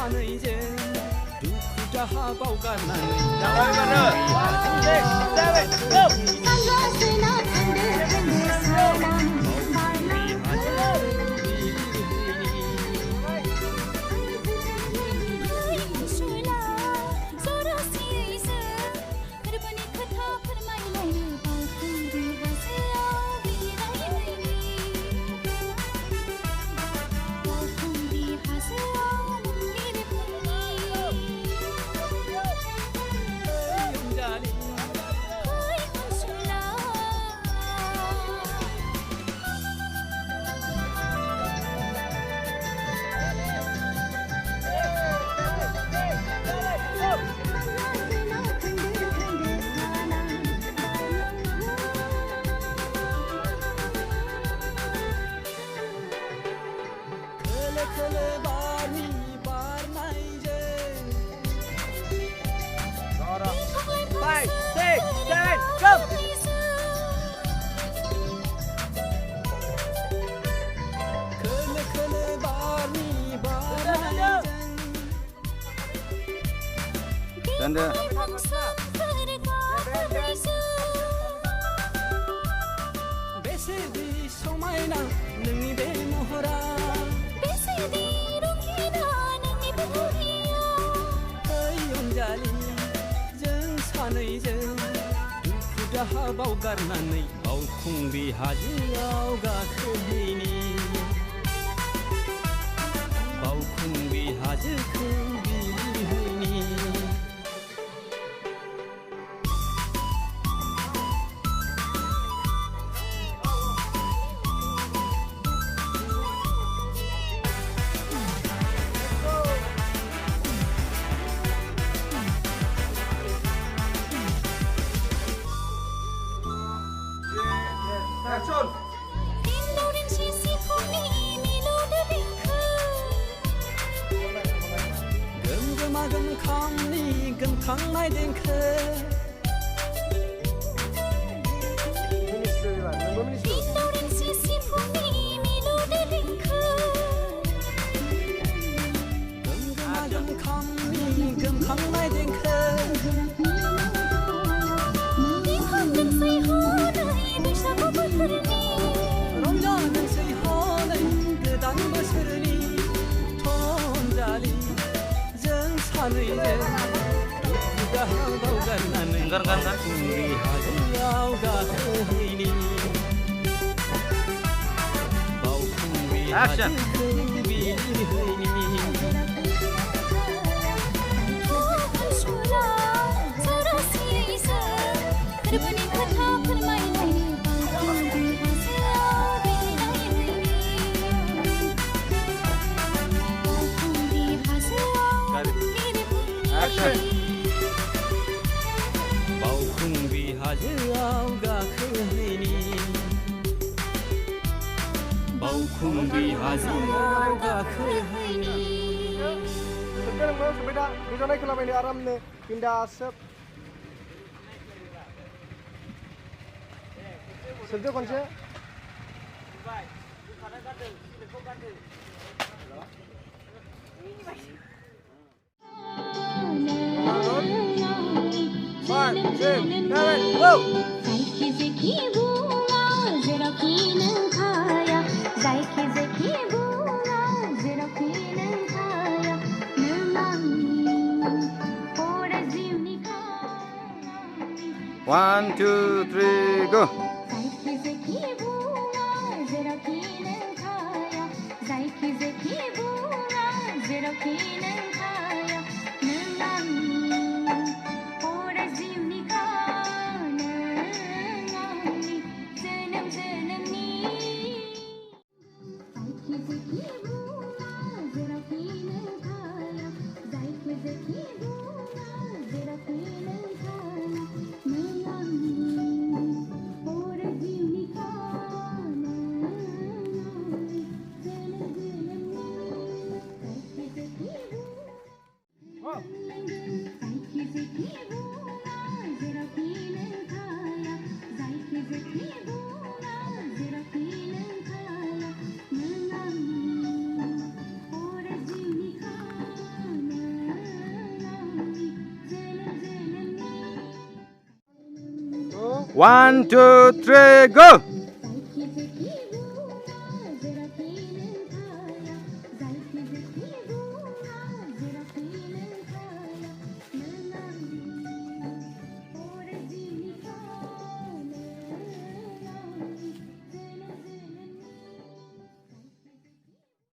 सानैजों दुखु दाहा बावगारनानै Rồi bạn ơi, 6, 7, go! Five, six, seven, go! Tanda. बेसेदि समायना नोंनि बे महरा बेसेदि रंगिना नोंनि बुहुरिया ओइ अनजालि जों सानैजों दुखु दाहा बावगारनानै बावखुंग्रि हाजोआव गाखोहैनि बावखुंग्रि हाजोखौ बिलिरहैनि Action! 인도린 시시코니 미로드 링크 금금하금 감리 금강나이 댕크 인도린 시시코니 미로드 링크 금금하금 감리 금강나이 댕크 이한등 세호나이 बैसागु बोथोरनि रंजानोसै हनै गोदान बोसोरनि अनजालि जों सानैजों दुखु दाहा बावगारनानै बावखुंग्रि हाजोआव गाखोहैनि बावखुंग्रि Action. हाजोखौ बिलिरहैनि 한수라 서러시에서 그분이 그타 불마이니 바운드 하세요 비라이니 하세요 Action. बावखुंग्रि हाजोआव गाखोहैनि बावखुंग्रि हाजोआव गाखोहैनि Sekarang mau sepeda, bisa naik ke lapangan ini aram nih, pindah sep. Sedia kunci? Five, six, seven, go! जायखि जेखि बुङा जेरावखि नों थाया जायखि जेखि बुङा जेरावखि नों थाया नों आंनि अराय जिउनि खावलायनि 1, 2, 3, go! जायखि जेखि बुङा जेरावखि नों थाया जायखि जेखि बुङा जेरावखि नों थाया नों आंनि अराय जिउनि खाव नों आंनि जोनोम जोनोमनि जायखि जेखि बुङा जेरावखि नों थाया जायखि जेखि बुङा जेरावखि नों थाया नों आंनि अराय जिउनि खाव नों आंनि जोनोम जोनोमनि जायखि जेखि बुङा जायखि जेखि बुङा जेरावखि नों थाया जायखि जेखि बुङा जेरावखि नों थाया नों आंनि 1, 2, 3, go!